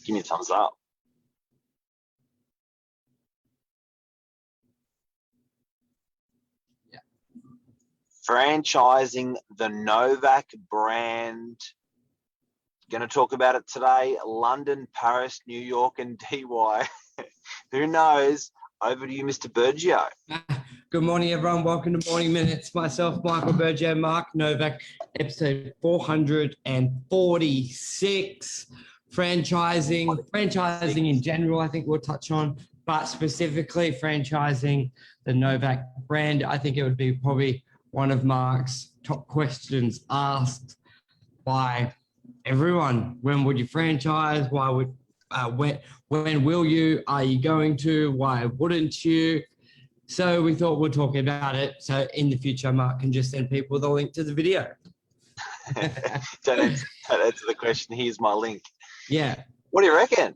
Give me a thumbs up. Yeah. Franchising the Novak brand. Going to talk about it today. London, Paris, New York, and DY. Who knows? Over to you, Mr. Bergio. Good morning, everyone. Welcome to Morning Minutes. Myself, Michael Bergio, Mark Novak, episode 446. Franchising in general, I think we'll touch on, but specifically franchising the Novak brand. I think it would be probably one of Mark's top questions asked by everyone. When would you franchise? Why would? When will you? Are you going to? Why wouldn't you? So we thought we'd talk about it. So in the future, Mark can just send people the link to the video. Don't answer the question. Here's my link. Yeah. What do you reckon?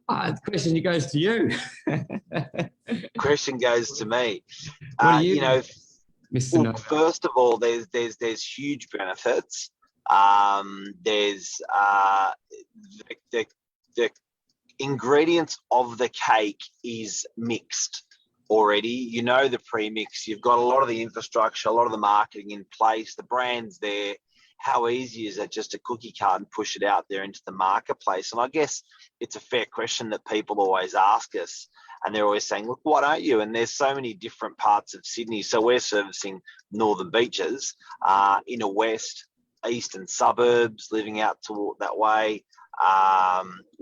The question goes to you. Question goes to me. What do you Mr. Well, first of all, there's huge benefits. There's the ingredients of the cake is mixed already. You know the pre-mix. You've got a lot of the infrastructure, a lot of the marketing in place. The brand's there. How easy is it just to cookie cart and push it out there into the marketplace? And I guess it's a fair question that people always ask us. And they're always saying, look, why don't you? And there's so many different parts of Sydney. So we're servicing northern beaches, inner west, eastern suburbs, living out toward that way,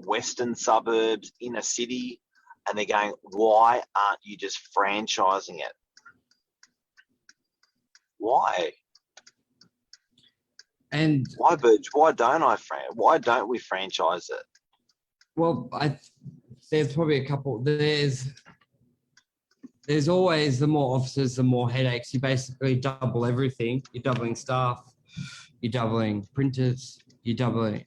western suburbs, inner city. And they're going, why aren't you just franchising it? Why? And why, Burge? Why don't we franchise it? Well, there's probably a couple. There's always the more officers, the more headaches. You basically double everything. You're doubling staff. You're doubling printers. You're doubling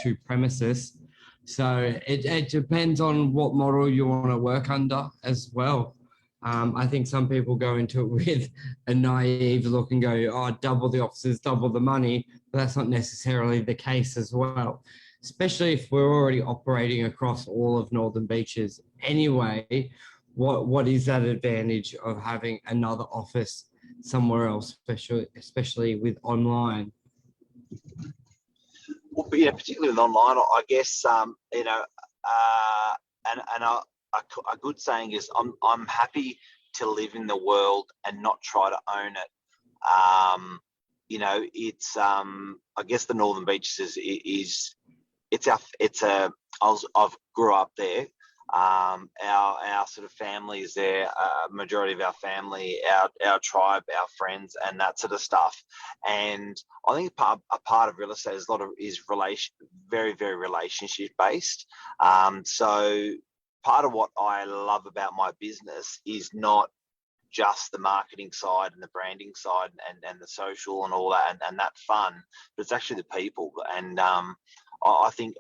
two premises. So it depends on what model you want to work under as well. I think some people go into it with a naive look and go, oh, double the officers, double the money. But that's not necessarily the case as well, especially if we're already operating across all of Northern Beaches anyway. What is that advantage of having another office somewhere else, especially with online? Well, yeah, particularly with online, I guess, a good saying is I'm happy to live in the world and not try to own it. It's I guess the Northern Beaches I've grew up there. Our sort of family is there. Majority of our family, our tribe, our friends, and that sort of stuff. And I think a part of real estate is very, very relationship based. So part of what I love about my business is not just the marketing side and the branding side and the social and all that and that fun, but it's actually the people. And I think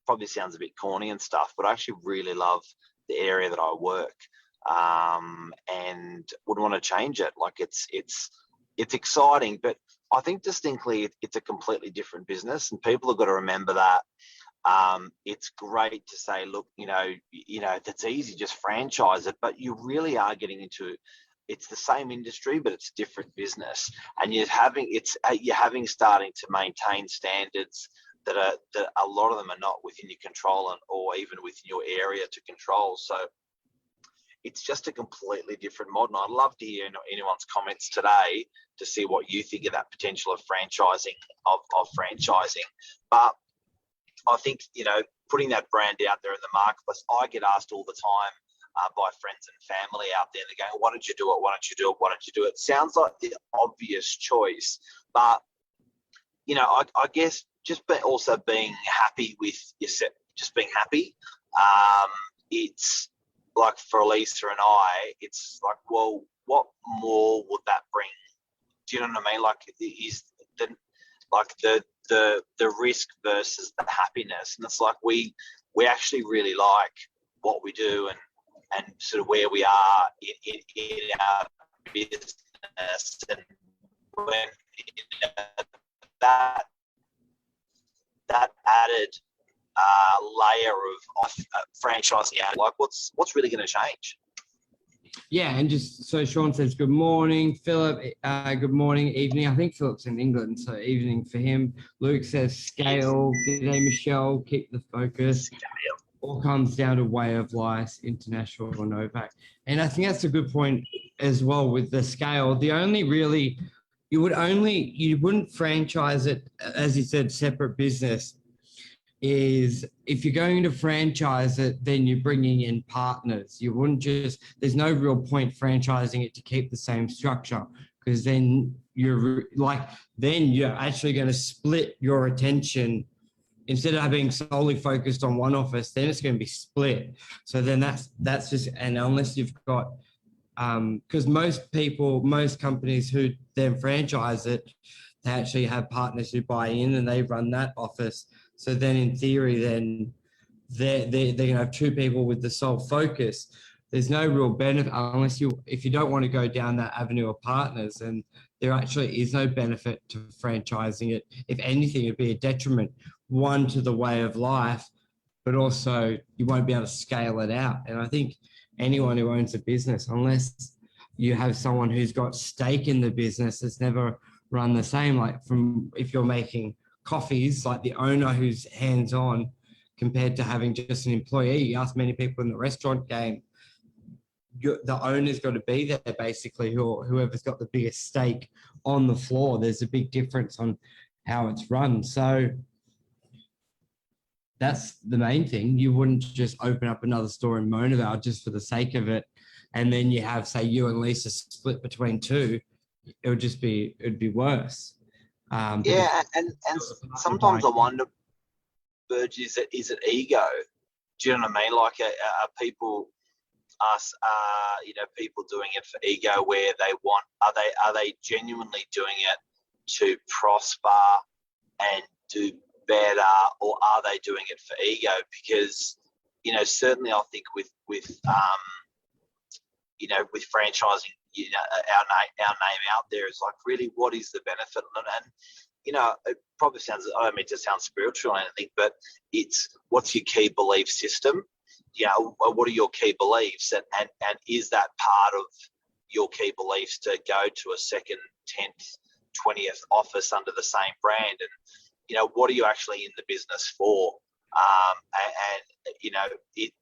probably sounds a bit corny and stuff, but I actually really love the area that I work, and wouldn't want to change it. Like it's exciting, but I think distinctly it's a completely different business, and people have got to remember that. It's great to say, look, that's easy, just franchise it, but you really are getting into it's the same industry, but it's different business, and you're starting to maintain standards that a lot of them are not within your control or even within your area to control. So it's just a completely different model. I'd love to hear anyone's comments today to see what you think of that potential of franchising. But I think, putting that brand out there in the marketplace, I get asked all the time by friends and family out there. They're going, why don't you do it? Why don't you do it? Why don't you do it? Sounds like the obvious choice, but, I guess also being happy with yourself, just being happy. It's like for Elisa and I, it's like, well, what more would that bring? Do you know what I mean? Like, is the risk versus the happiness, and it's like we actually really like what we do and sort of where we are in our business, and when that added layer of franchising out? Like, what's really going to change? Yeah, and just so Sean says, good morning, Philip. Good morning, evening. I think Philip's in England, so evening for him. Luke says, scale. Good day, Michelle. Keep the focus. Scale. All comes down to way of life, international or Novak. And I think that's a good point as well with the scale. The only really, you wouldn't franchise it, as you said, separate business, is if you're going to franchise it, then you're bringing in partners. You wouldn't just, there's no real point franchising it to keep the same structure, because then you're actually going to split your attention. Instead of being solely focused on one office, then it's going to be split. So then that's just, and unless you've got, because most companies who then franchise it, they actually have partners who buy in and they run that office. So then in theory, then they're going to have two people with the sole focus. There's no real benefit if you don't want to go down that avenue of partners, and there actually is no benefit to franchising it. If anything, it'd be a detriment, one, to the way of life, but also you won't be able to scale it out. And I think anyone who owns a business, unless you have someone who's got stake in the business, it's never run the same. Like if you're making coffees, like the owner who's hands-on compared to having just an employee. You ask many people in the restaurant game, the owner's got to be there basically, whoever's got the biggest stake on the floor. There's a big difference on how it's run. So that's the main thing. You wouldn't just open up another store in Monavale just for the sake of it, and then you have, say, you and Lisa split between two. It'd be worse. Yeah, and sometimes I wonder, Burge, is it ego? Do you know what I mean? Like, are people people doing it for ego, where they want? Are they genuinely doing it to prosper and do better, or are they doing it for ego? Because certainly I think with franchising, our name out there is like, really, what is the benefit? And it probably sounds, I don't mean to sound spiritual or anything, but it's, what's your key belief system? What are your key beliefs, and is that part of your key beliefs to go to a second, 10th, 20th office under the same brand? And what are you actually in the business for?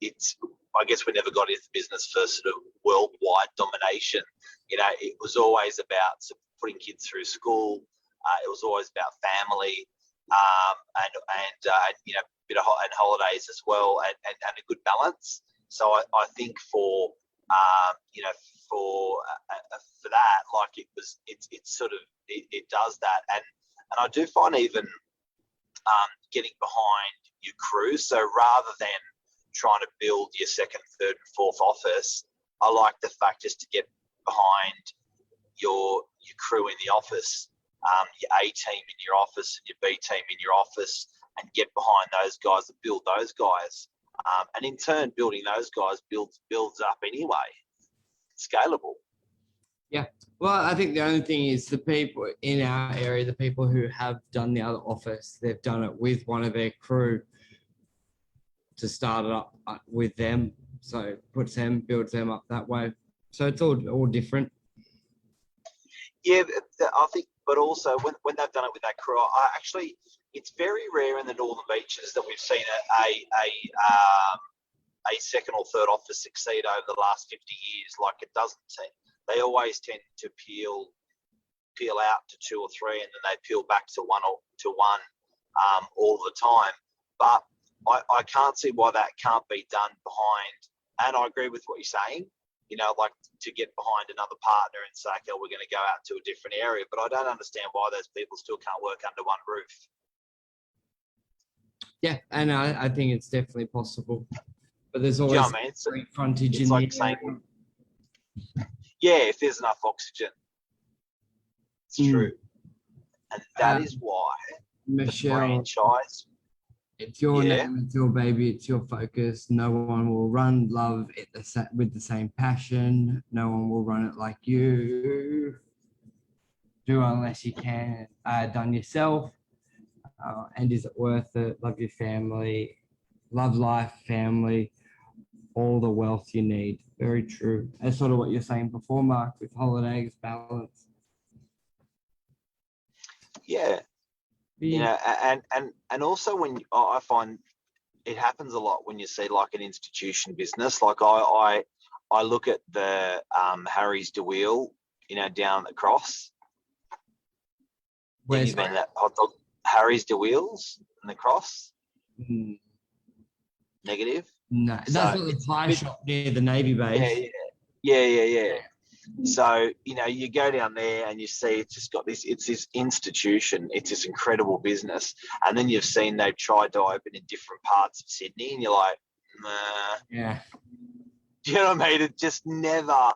It's, I guess we never got into business for sort of worldwide domination. It was always about putting kids through school. It was always about family, and bit of holidays as well, and a good balance. So I think for that, like, it's sort of, it does that, and I do find even getting behind your crew. So rather than trying to build your second, third, and fourth office, I like the fact just to get behind your crew in the office, your A team in your office and your B team in your office, and get behind those guys and build those guys. And in turn, building those guys builds up anyway. It's scalable. Yeah. Well, I think the only thing is the people in our area, the people who have done the other office, they've done it with one of their crew to start it up with them. So builds them up that way. So it's all different. Yeah, I think, but also when they've done it with that crew, it's very rare in the Northern Beaches that we've seen a second or third office succeed over the last 50 years. Like, it doesn't seem. They always tend to peel out to two or three, and then they peel back to one all the time. But I can't see why that can't be done behind. And I agree with what you're saying. Like, to get behind another partner and say, okay, we're going to go out to a different area. But I don't understand why those people still can't work under one roof. Yeah, and I think it's definitely possible. But there's always street frontage in like the saying, yeah, if there's enough oxygen. It's true. And that is why Michelle, the franchise. It's your name, it's your baby, it's your focus. No one will run love with the same passion. No one will run it like you do, unless you can done yourself. And is it worth it? Love your family, love life, family, all the wealth you need. Very true. That's sort of what you're saying before, Mark, with holidays, balance. Yeah. You know, and also when I find it happens a lot when you see like an institution business. Like I look at the Harry's DeWheel, you know, down the cross. Where's You've been to that hot dog Harry's DeWheels in the cross? Negative. No, that's not the pie shop near the Navy base. Yeah. So, you know, you go down there and you see it's just got this, it's this institution, it's this incredible business. And then you've seen they've tried to open in different parts of Sydney and you're like, nah. Yeah. Do you know what I mean? It just never,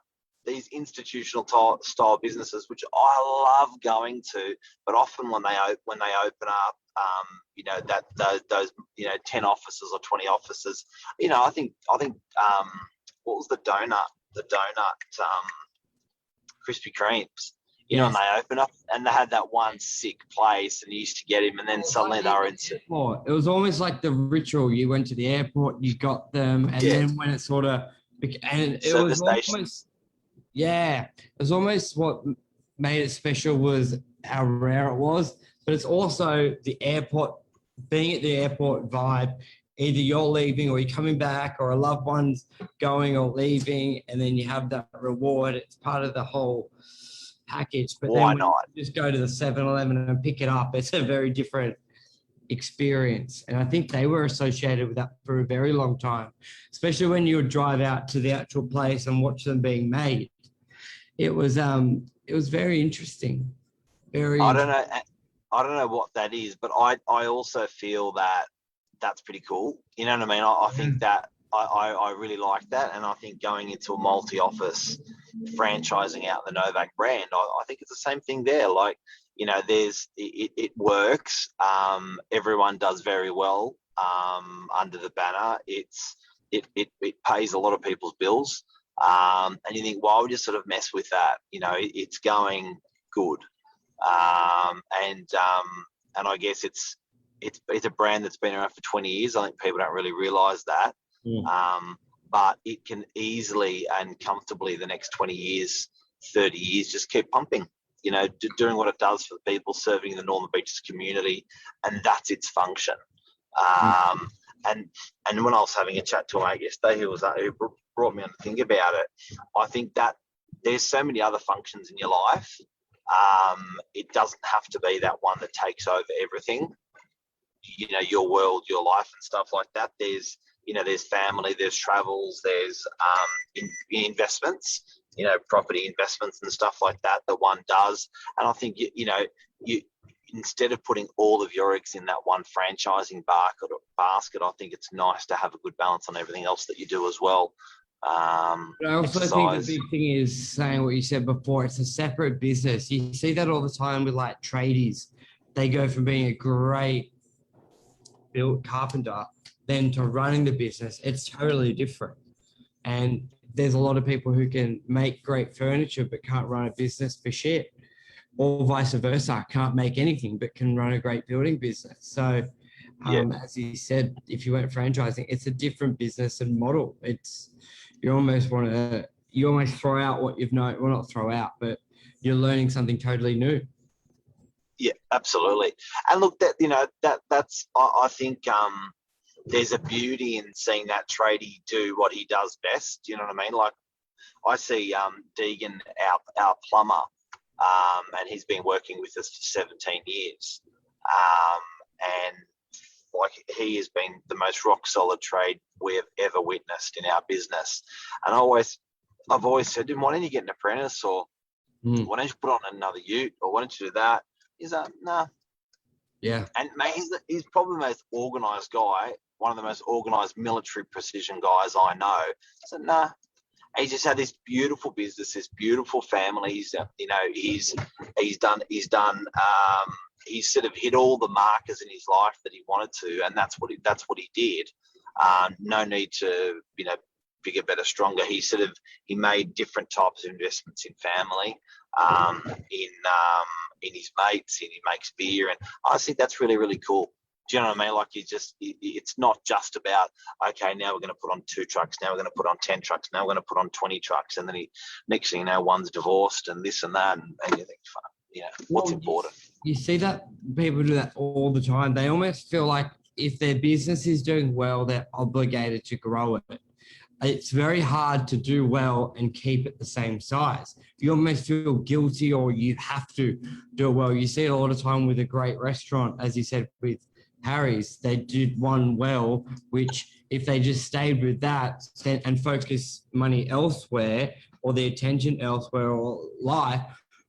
these institutional style businesses, which I love going to, but often when they open up, you know, those, you know, 10 offices or 20 offices, you know, I think, what was the donut, Krispy Kremes, you know, and they open up and they had that one sick place and you used to get him and then suddenly they were in. It was almost like the ritual. You went to the airport, you got them, and then when it sort of, and it was almost, it was almost what made it special was how rare it was, but it's also the airport, being at the airport vibe. Either you're leaving or you're coming back or a loved one's going or leaving, and then you have that reward. It's part of the whole package. But why then not? You just go to the 7-Eleven and pick it up. It's a very different experience. And I think they were associated with that for a very long time, especially when you would drive out to the actual place and watch them being made. It was very interesting. I don't know what that is, but I also feel that that's pretty cool. You know what I mean? I think that I really like that. And I think going into a multi-office franchising out the Novak brand, I think it's the same thing there. Like, you know, it works. Everyone does very well under the banner. It pays a lot of people's bills. And you think, why would you sort of mess with that? You know, it's going good. And I guess it's a brand that's been around for 20 years. I think people don't really realise that. But it can easily and comfortably the next 20 years, 30 years, just keep pumping, you know, doing what it does for the people, serving the Northern Beaches community, and that's its function. And when I was having a chat to a mate yesterday who brought me on to think about it, I think that there's so many other functions in your life. It doesn't have to be that one that takes over everything. You know, your world, your life and stuff like that. There's family, there's travels, there's investments, you know, property investments and stuff like that one does. And I think, you instead of putting all of your eggs in that one franchising basket, I think it's nice to have a good balance on everything else that you do as well. I also think the big thing is saying what you said before. It's a separate business. You see that all the time with like tradies. They go from being a great built carpenter then to running the business. It's totally different. And there's a lot of people who can make great furniture but can't run a business for shit, or vice versa, can't make anything but can run a great building business. So as you said, if you went franchising, it's a different business and model. It's you almost throw out what you've known, well, not throw out, but you're learning something totally new. Yeah, absolutely. And look, that's I think there's a beauty in seeing that tradie do what he does best. You know what I mean? Like I see Deegan, our plumber, and he's been working with us for 17 years. And like he has been the most rock solid trade we've ever witnessed in our business. And I've always said to him, why don't you get an apprentice, or why don't you put on another ute, or why don't you do that? He's like, nah. Yeah. And mate, he's probably the most organised guy, one of the most organised military precision guys I know. So nah. He's just had this beautiful business, this beautiful family. He's sort of hit all the markers in his life that he wanted to, and that's what he did. No need to, bigger, better, stronger. He made different types of investments in family. in his mates, and he makes beer, and I think that's really, really cool. Do you know what I mean? Like, it's not just about, okay, now we're going to put on 2 trucks, now we're going to put on 10 trucks, now we're going to put on 20 trucks, and then next thing you know, one's divorced and this and that, and you think, what's important? You see that people do that all the time. They almost feel like if their business is doing well, they're obligated to grow it. It's very hard to do well and keep it the same size. You almost feel guilty, or you have to do it well. You see it all the time with a great restaurant, as you said, with Harry's. They did one well, which if they just stayed with that and focus money elsewhere, or the attention elsewhere, or life,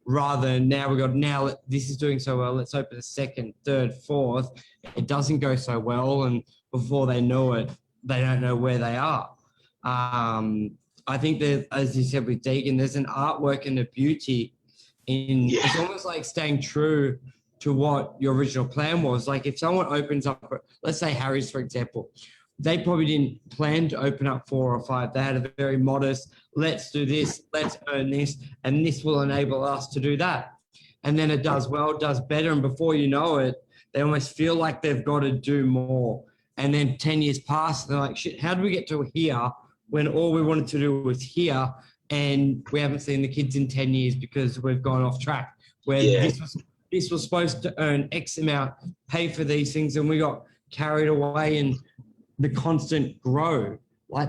rather than now this is doing so well, let's open a second, third, fourth. It doesn't go so well, and before they know it, they don't know where they are. I think that, as you said with Deegan, there's an artwork and a beauty in It's almost like staying true to what your original plan was. Like, if someone opens up, let's say Harry's, for example, they probably didn't plan to open up 4 or 5. They had a very modest, let's do this, let's earn this, and this will enable us to do that. And then it does well, does better, and before you know it, they almost feel like they've got to do more. And then 10 years pass, and they're like, shit, how did we get to here when all we wanted to do was here, and we haven't seen the kids in 10 years because we've gone off track, where this was supposed to earn X amount, pay for these things, and we got carried away in the constant grow. Like,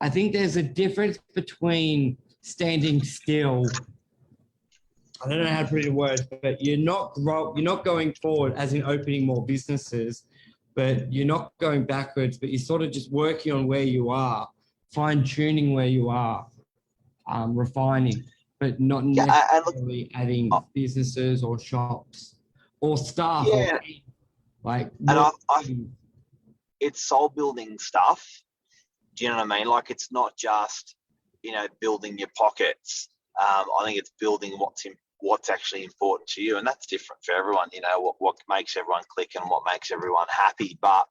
I think there's a difference between standing still. I don't know how to put it in words, but you're not going forward as in opening more businesses, but you're not going backwards, but you're sort of just working on where you are, fine-tuning where you are, refining, but not necessarily adding businesses or shops or staff. Yeah. It's soul-building stuff. Do you know what I mean? Like, it's not just, building your pockets. I think it's building what's actually important to you, and that's different for everyone. What makes everyone click and what makes everyone happy. But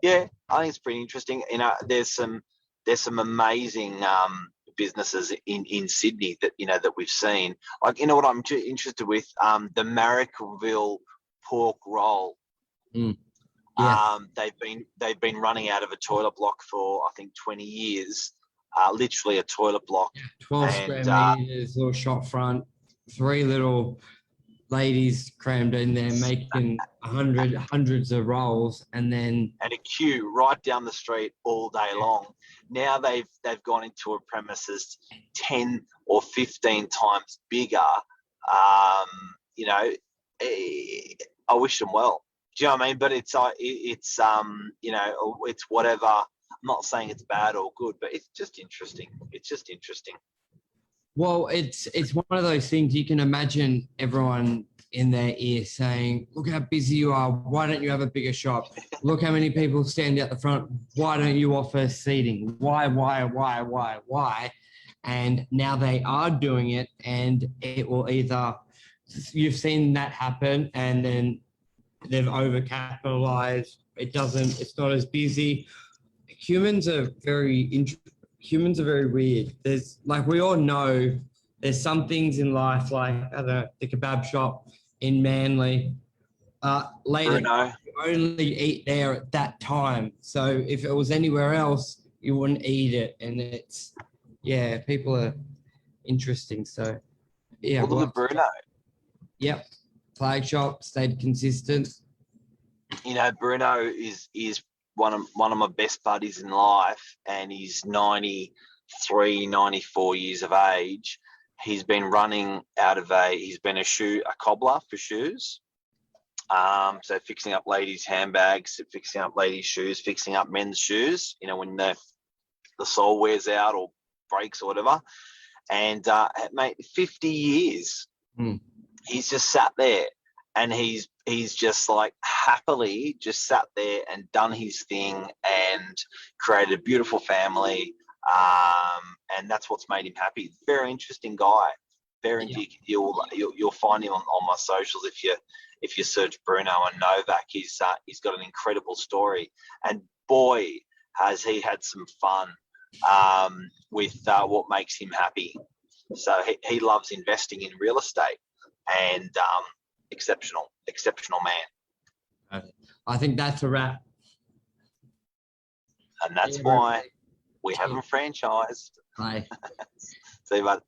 yeah, I think it's pretty interesting. There's some amazing businesses in Sydney that we've seen. Like, what I'm interested with, the Marrickville pork roll. Yeah. They've been running out of a toilet block for, I think, 20 years. Literally a toilet block. 12 square meters, little shop front, 3 little ladies crammed in there making hundreds of rolls, and a queue right down the street all day long. Now they've gone into a premises 10 or 15 times bigger. I wish them well. Do you know what I mean? But it's whatever. I'm not saying it's bad or good, but it's just interesting. Well, it's one of those things. You can imagine everyone in their ear saying, look how busy you are. Why don't you have a bigger shop? Look how many people stand out the front. Why don't you offer seating? Why? And now they are doing it, and it will either, you've seen that happen, and then they've overcapitalized. It's not as busy. Humans are very weird. There's, like, we all know there's some things in life, like, I don't know, the kebab shop in Manly. Later, you only eat there at that time. So if it was anywhere else, you wouldn't eat it. And people are interesting. So, yeah. Well, look at Bruno. Yep. Flag shop, stayed consistent. Bruno is one of my best buddies in life, and he's 93, 94 years of age. He's been running he's been a cobbler for shoes. So fixing up ladies' handbags, fixing up ladies' shoes, fixing up men's shoes, when the sole wears out or breaks or whatever. And mate, 50 years, he's just sat there, and he's just like happily just sat there and done his thing and created a beautiful family. And that's what's made him happy. Very interesting guy. You'll find him on my socials if you search Bruno and Novak. He's got an incredible story, and boy, has he had some fun with what makes him happy. So he loves investing in real estate, and exceptional man. I think that's a wrap. And that's why we haven't franchised. Bye. See you, bud.